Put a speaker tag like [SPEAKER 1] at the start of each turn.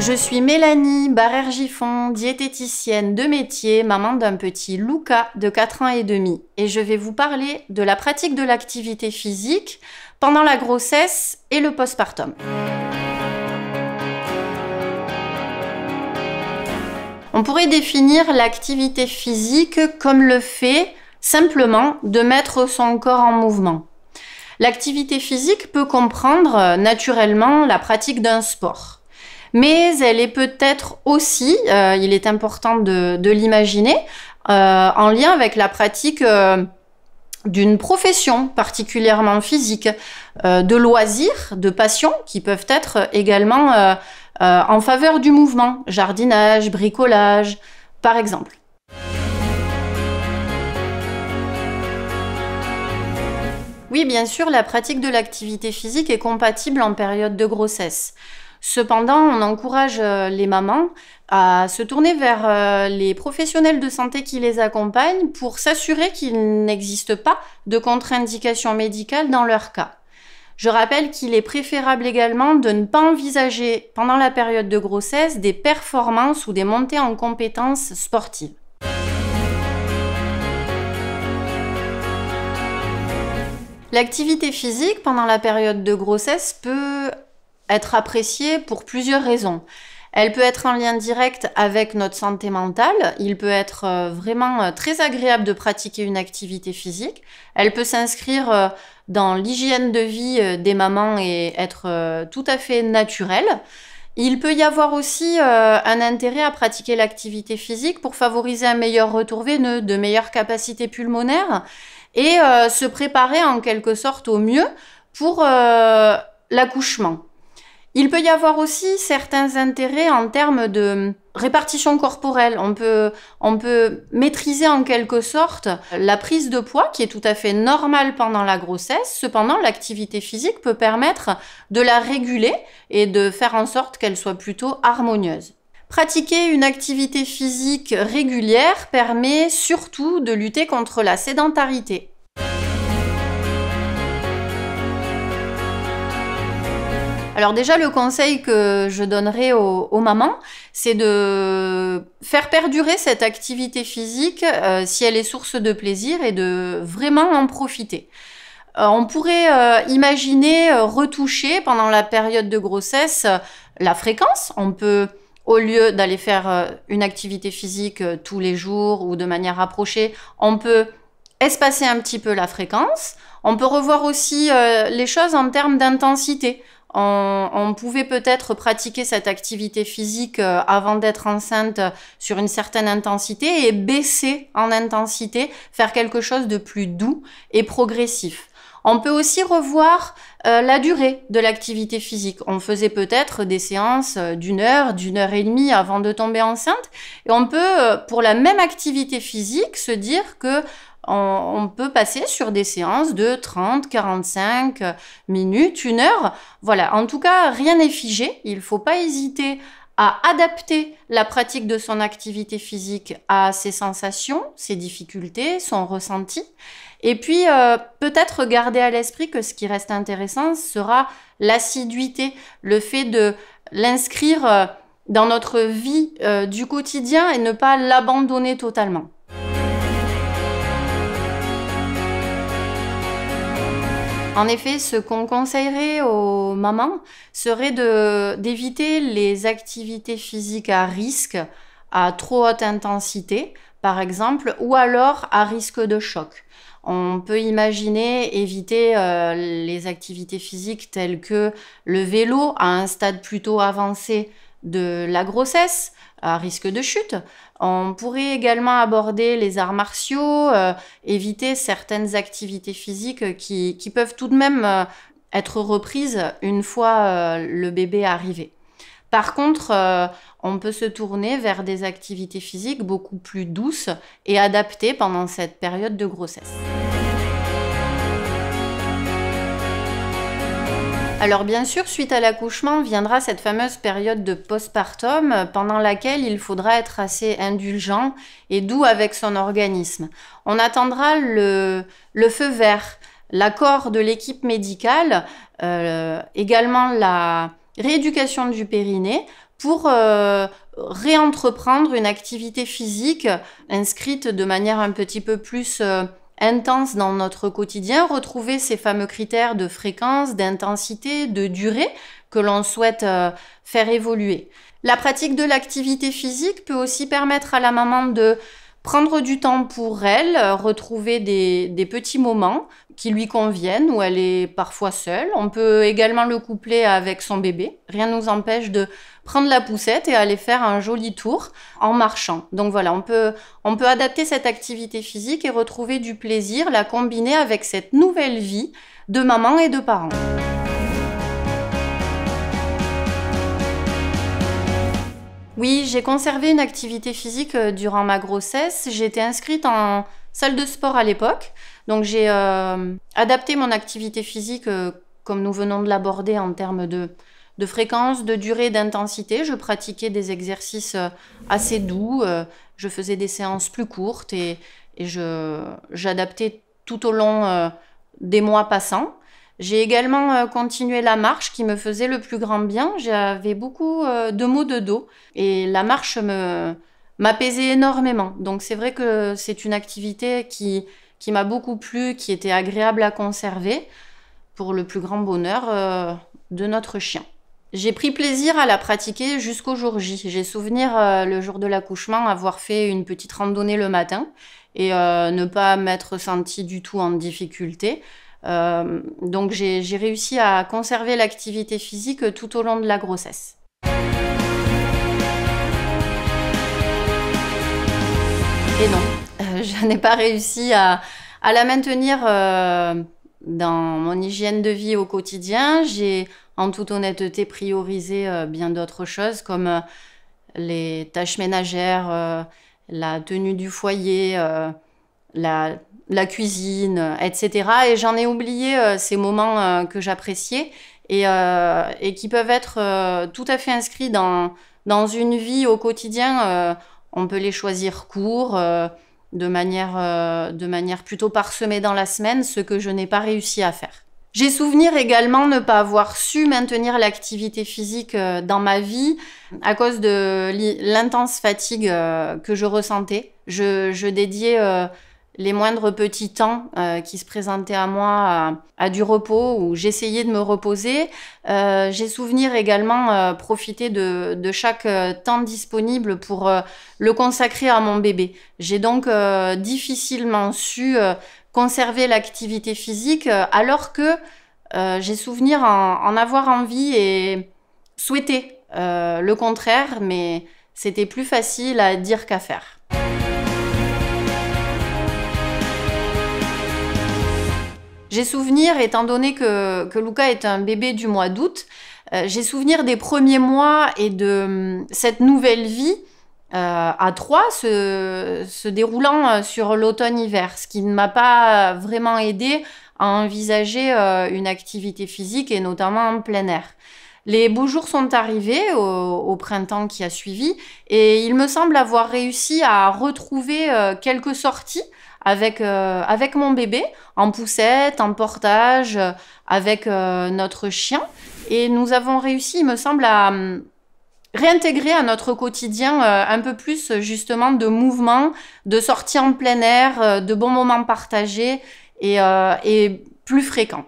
[SPEAKER 1] Je suis Mélanie Barrère-Giffon, diététicienne de métier, maman d'un petit Luca de 4 ans et demi. Et je vais vous parler de la pratique de l'activité physique pendant la grossesse et le postpartum. On pourrait définir l'activité physique comme le fait simplement de mettre son corps en mouvement. L'activité physique peut comprendre naturellement la pratique d'un sport. Mais elle est peut-être aussi, il est important de l'imaginer, en lien avec la pratique d'une profession particulièrement physique, de loisirs, de passions qui peuvent être également en faveur du mouvement, jardinage, bricolage, par exemple. Oui, bien sûr, la pratique de l'activité physique est compatible en période de grossesse. Cependant, on encourage les mamans à se tourner vers les professionnels de santé qui les accompagnent pour s'assurer qu'il n'existe pas de contre-indication médicale dans leur cas. Je rappelle qu'il est préférable également de ne pas envisager pendant la période de grossesse des performances ou des montées en compétences sportives. L'activité physique pendant la période de grossesse peut être appréciée pour plusieurs raisons. Elle peut être en lien direct avec notre santé mentale. Il peut être vraiment très agréable de pratiquer une activité physique. Elle peut s'inscrire dans l'hygiène de vie des mamans et être tout à fait naturelle. Il peut y avoir aussi un intérêt à pratiquer l'activité physique pour favoriser un meilleur retour veineux, de meilleures capacités pulmonaires et se préparer en quelque sorte au mieux pour l'accouchement. Il peut y avoir aussi certains intérêts en termes de répartition corporelle. On peut maîtriser en quelque sorte la prise de poids qui est tout à fait normale pendant la grossesse. Cependant, l'activité physique peut permettre de la réguler et de faire en sorte qu'elle soit plutôt harmonieuse. Pratiquer une activité physique régulière permet surtout de lutter contre la sédentarité. Alors déjà, le conseil que je donnerai aux mamans, c'est de faire perdurer cette activité physique si elle est source de plaisir et de vraiment en profiter. On pourrait imaginer retoucher pendant la période de grossesse la fréquence. On peut, au lieu d'aller faire une activité physique tous les jours ou de manière rapprochée, on peut espacer un petit peu la fréquence. On peut revoir aussi les choses en termes d'intensité. On pouvait peut-être pratiquer cette activité physique avant d'être enceinte sur une certaine intensité et baisser en intensité, faire quelque chose de plus doux et progressif. On peut aussi revoir la durée de l'activité physique. On faisait peut-être des séances d'une heure et demie avant de tomber enceinte. Et on peut, pour la même activité physique, se dire que on peut passer sur des séances de 30, 45 minutes, 1 heure. Voilà, en tout cas, rien n'est figé. Il ne faut pas hésiter à adapter la pratique de son activité physique à ses sensations, ses difficultés, son ressenti. Et puis, peut-être garder à l'esprit que ce qui reste intéressant sera l'assiduité, le fait de l'inscrire dans notre vie du quotidien et ne pas l'abandonner totalement. En effet, ce qu'on conseillerait aux mamans serait d'éviter les activités physiques à risque, à trop haute intensité, par exemple, ou alors à risque de choc. On peut imaginer éviter les activités physiques telles que le vélo à un stade plutôt avancé de la grossesse, à risque de chute. On pourrait également aborder les arts martiaux, éviter certaines activités physiques qui peuvent tout de même être reprises une fois le bébé arrivé. Par contre, on peut se tourner vers des activités physiques beaucoup plus douces et adaptées pendant cette période de grossesse. Alors bien sûr, suite à l'accouchement, viendra cette fameuse période de postpartum pendant laquelle il faudra être assez indulgent et doux avec son organisme. On attendra le feu vert, l'accord de l'équipe médicale, également la rééducation du périnée pour réentreprendre une activité physique inscrite de manière un petit peu plus intense dans notre quotidien, retrouver ces fameux critères de fréquence, d'intensité, de durée que l'on souhaite faire évoluer. La pratique de l'activité physique peut aussi permettre à la maman de prendre du temps pour elle, retrouver des petits moments qui lui conviennent, où elle est parfois seule. On peut également le coupler avec son bébé. Rien ne nous empêche de prendre la poussette et aller faire un joli tour en marchant. Donc voilà, on peut adapter cette activité physique et retrouver du plaisir, la combiner avec cette nouvelle vie de maman et de parents. Oui, j'ai conservé une activité physique durant ma grossesse. J'ai été inscrite en salle de sport à l'époque. Donc j'ai adapté mon activité physique comme nous venons de l'aborder en termes de fréquence, de durée, d'intensité. Je pratiquais des exercices assez doux. Je faisais des séances plus courtes et j'adaptais tout au long des mois passants. J'ai également continué la marche qui me faisait le plus grand bien. J'avais beaucoup de maux de dos et la marche m'apaisait énormément. Donc c'est vrai que c'est une activité qui m'a beaucoup plu, qui était agréable à conserver pour le plus grand bonheur de notre chien. J'ai pris plaisir à la pratiquer jusqu'au jour J. J'ai souvenir le jour de l'accouchement avoir fait une petite randonnée le matin et ne pas m'être sentie du tout en difficulté. Donc j'ai réussi à conserver l'activité physique tout au long de la grossesse. Et non, je n'ai pas réussi à la maintenir dans mon hygiène de vie au quotidien. J'ai en toute honnêteté priorisé bien d'autres choses comme les tâches ménagères, la tenue du foyer, la cuisine, etc. Et j'en ai oublié ces moments que j'appréciais et qui peuvent être tout à fait inscrits dans une vie au quotidien. On peut les choisir courts, de manière plutôt parsemée dans la semaine, ce que je n'ai pas réussi à faire. J'ai souvenir également ne pas avoir su maintenir l'activité physique dans ma vie à cause de l'intense fatigue que je ressentais. Je dédiais les moindres petits temps qui se présentaient à moi à du repos où j'essayais de me reposer. J'ai souvenir également profiter de chaque temps disponible pour le consacrer à mon bébé. J'ai donc difficilement su conserver l'activité physique alors que j'ai souvenir en avoir envie et souhaiter le contraire, mais c'était plus facile à dire qu'à faire. J'ai souvenir, étant donné que Luca est un bébé du mois d'août, j'ai souvenir des premiers mois et de cette nouvelle vie à 3 se déroulant sur l'automne-hiver, ce qui ne m'a pas vraiment aidé à envisager une activité physique et notamment en plein air. Les beaux jours sont arrivés au printemps qui a suivi et il me semble avoir réussi à retrouver quelques sorties avec mon bébé, en poussette, en portage, avec notre chien. Et nous avons réussi, il me semble, à réintégrer à notre quotidien un peu plus justement de mouvement, de sorties en plein air, de bons moments partagés et plus fréquents.